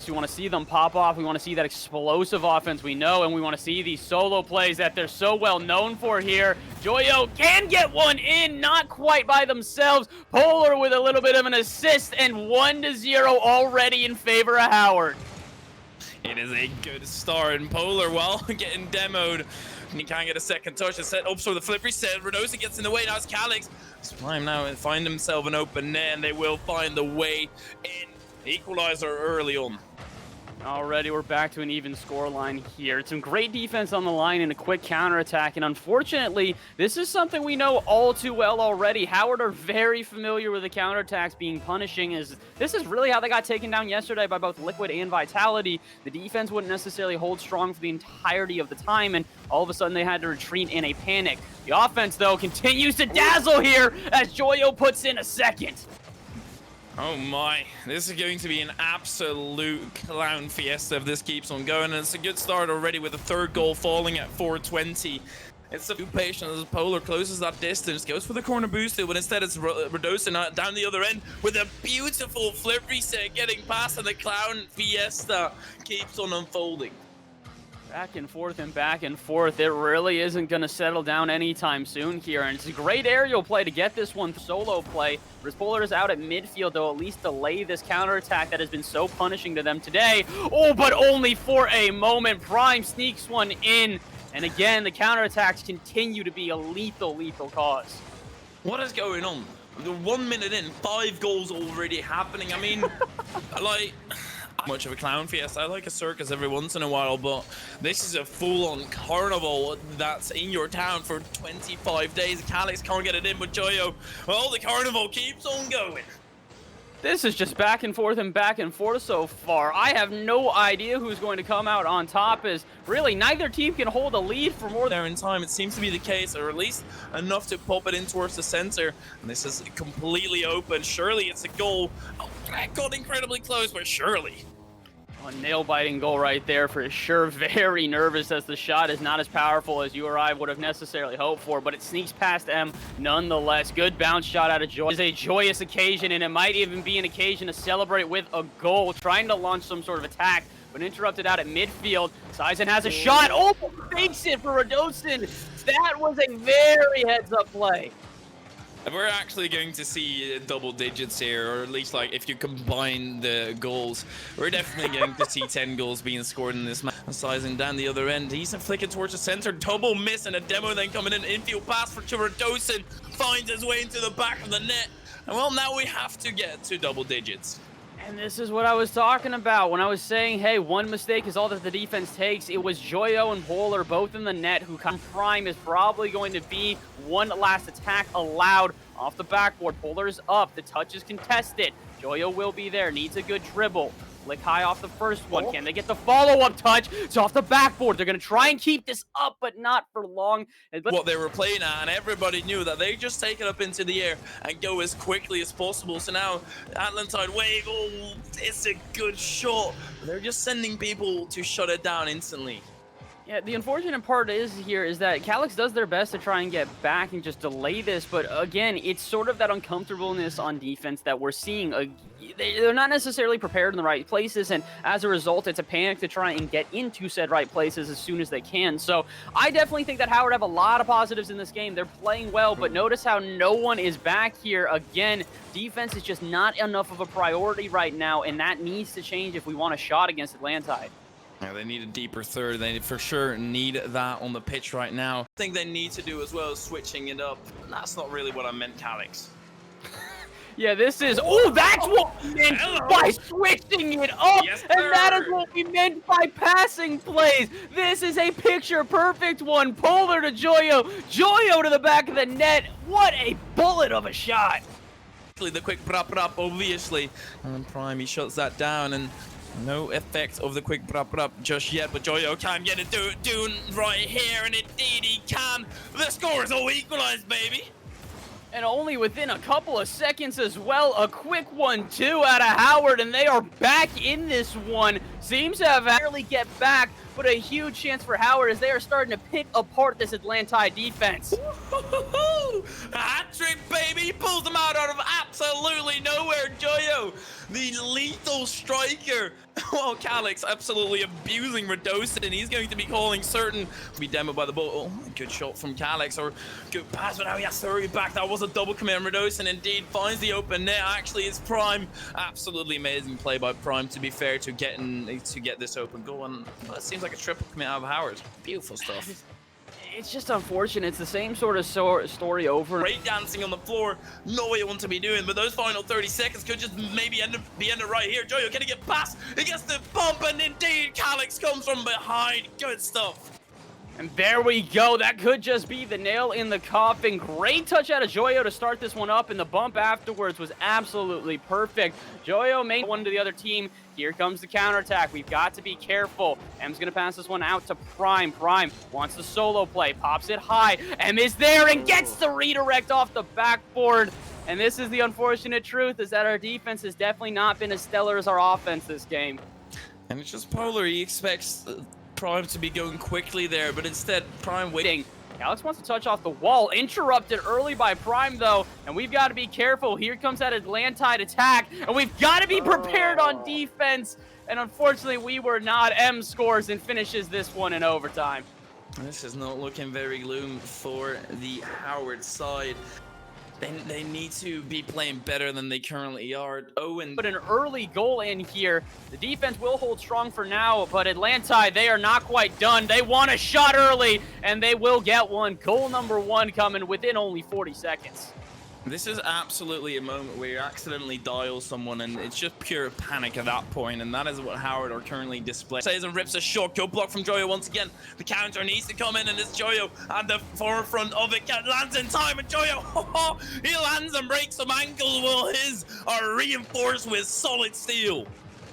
We want to see them pop off. We want to see that explosive offense we know, and we want to see these solo plays that they're so well known for here. Joyo can get one in, not quite by themselves. Polar with a little bit of an assist, and 1-0 already in favor of Howard. It is a good start, and Polar, well, getting demoed. And he can't get a second touch. It's set up for the flip reset. Redosa gets in the way. Now it's Calix. It's time now and find himself an open net, and they will find the way in. Equalizer early on. Already, we're back to an even scoreline here. Some great defense on the line and a quick counterattack, and unfortunately, this is something we know all too well already. Howard are very familiar with the counterattacks being punishing. This is really how they got taken down yesterday by both Liquid and Vitality. The defense wouldn't necessarily hold strong for the entirety of the time, and all of a sudden they had to retreat in a panic. The offense, though, continues to dazzle here as Joyo puts in a second. Oh my, this is going to be an absolute clown fiesta if this keeps on going, and it's a good start already with the third goal falling at 4:20. It's too patient as Polar closes that distance, goes for the corner boosted, but instead it's Redosa down the other end with a beautiful flip reset getting past, and the clown fiesta keeps on unfolding. Back and forth and back and forth. It really isn't going to settle down anytime soon here. And it's a great aerial play to get this one solo play. Polar is out at midfield. They'll at least delay this counterattack that has been so punishing to them today. Oh, but only for a moment. Prime sneaks one in. And again, the counterattacks continue to be a lethal cause. What is going on? We're 1 minute in, 5 goals already happening. I mean, like... much of a clown fiesta. I like a circus every once in a while, but this is a full-on carnival that's in your town for 25 days. Calix can't get it in, but Joyo, well, the carnival keeps on going. This is just back and forth so far. I have no idea who's going to come out on top, as really neither team can hold a lead for more there in time. It seems to be the case, or at least enough to pop it in towards the center. And this is completely open. Surely it's a goal. Oh, that got incredibly close, but surely. A nail-biting goal right there for sure. Very nervous as the shot is not as powerful as you or I would have necessarily hoped for, but it sneaks past M nonetheless. Good bounce shot out of Joy. It's a joyous occasion, and it might even be an occasion to celebrate with a goal. Trying to launch some sort of attack, but interrupted out at midfield. Sizen has a shot. Oh, fakes it for Redosa. That was a very heads-up play. We're actually going to see double digits here, or at least like if you combine the goals, we're definitely going to see 10 goals being scored in this match. Sizing down the other end, he's flicking towards the center, double miss, and a demo then coming in, infield pass for Redosa, finds his way into the back of the net, and well, now we have to get to double digits. And this is what I was talking about when I was saying, hey, one mistake is all that the defense takes. It was Joyo and Polar both in the net, who Prime is probably going to be one last attack allowed off the backboard. Polar is up. The touch is contested. Joyo will be there. Needs a good dribble. Flick high off the first one. Can they get the follow-up touch? It's off the backboard. They're going to try and keep this up, but not for long. What they were playing at, and everybody knew that they just take it up into the air and go as quickly as possible. So now, Atlantide wave, oh, it's a good shot. They're just sending people to shut it down instantly. Yeah, the unfortunate part is that Calix does their best to try and get back and just delay this, but again, it's sort of that uncomfortableness on defense that we're seeing. They're not necessarily prepared in the right places, and as a result, it's a panic to try and get into said right places as soon as they can. So I definitely think that Howard have a lot of positives in this game. They're playing well, but notice how no one is back here. Again, defense is just not enough of a priority right now, and that needs to change if we want a shot against Atlantide. Yeah, they need a deeper third. They for sure need that on the pitch right now. I think they need to do as well as switching it up. That's not really what I meant, Calix. Yeah, this is... Oh, that's what we meant by switching it up! Yes, and that is what we meant by passing plays! This is a picture-perfect one. Polar to Joyo. Joyo to the back of the net. What a bullet of a shot! The quick prop, obviously. And Prime, he shuts that down, and no effect of the quick prop just yet, but Joyo can get it doing right here, and indeed he can. The score is all equalized, baby. And only within a couple of seconds as well, a quick 1-2 out of Howard, and they are back in this one. Seems to have barely get back, but a huge chance for Howard as they are starting to pick apart this Atlantide defense. Hat-trick, baby! He pulls them out of absolutely nowhere. Joyo, the lethal striker. Well, Calyx absolutely abusing Radosin. He's going to be calling certain to be demoed by the ball. Oh, good shot from Calyx, or good pass, but now he has to hurry back. That was a double commit, and Radosin indeed finds the open net. Actually, it's Prime. Absolutely amazing play by Prime, to be fair, to get this open goal. And well, it seems like a triple commit out of Howard. Beautiful stuff. It's just unfortunate. It's the same sort of story over. Break dancing on the floor, know what you want to be doing, but those final 30 seconds could just maybe be ended right here. Joyo, can he get past? He gets the bump, and indeed, Calyx comes from behind. Good stuff. And there we go. That could just be the nail in the coffin. Great touch out of Joyo to start this one up, and the bump afterwards was absolutely perfect. Joyo made one to the other team. Here comes the counterattack. We've got to be careful. M's going to pass this one out to Prime. Prime wants the solo play, pops it high. M is there and gets the redirect off the backboard. And this is the unfortunate truth, is that our defense has definitely not been as stellar as our offense this game. And it's just Polar. He expects Prime to be going quickly there, but instead Prime waiting. Calyx wants to touch off the wall, interrupted early by Prime though, and we've got to be careful. Here comes that Atlantide attack, and we've got to be prepared on defense, and unfortunately we were not. M scores and finishes this one in overtime. This is not looking very gloom for the Howard side. They need to be playing better than they currently are. Owen put an early goal in here. The defense will hold strong for now, but Atlantide, they are not quite done. They want a shot early, and they will get one. Goal number 1 coming within only 40 seconds. This is absolutely a moment where you accidentally dial someone, and it's just pure panic at that point, and that is what Howard are currently displaying. Says and rips a shot. Good block from Joyo once again. The counter needs to come in, and it's Joyo at the forefront of it. Lands in time, and Joyo, he lands and breaks some ankles, while his are reinforced with solid steel.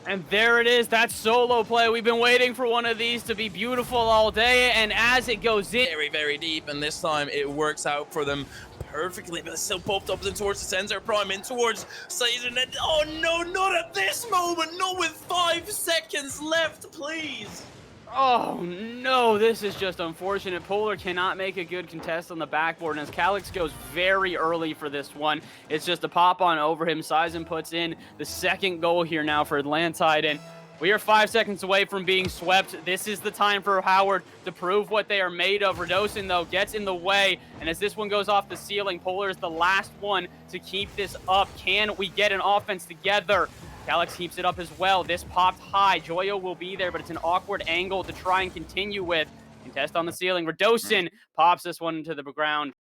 And there it is, that solo play. We've been waiting for one of these to be beautiful all day, and as it goes in, very, very deep, and this time it works out for them perfectly, but it's still popped up in towards the center. Prime in towards Caesar, and oh no, not at this moment, not with 5 seconds left, please. Oh no, this is just unfortunate. Polar cannot make a good contest on the backboard, and as Calyx goes very early for this one, it's just a pop on over him. Sizen puts in the second goal here now for Atlantide, and we are 5 seconds away from being swept. This is the time for Howard to prove what they are made of. Radosin, though, gets in the way, and as this one goes off the ceiling, Polar is the last one to keep this up. Can we get an offense together? Calyx keeps it up as well. This popped high. Joyo will be there, but it's an awkward angle to try and continue with. Contest on the ceiling. Radosin pops this one into the ground.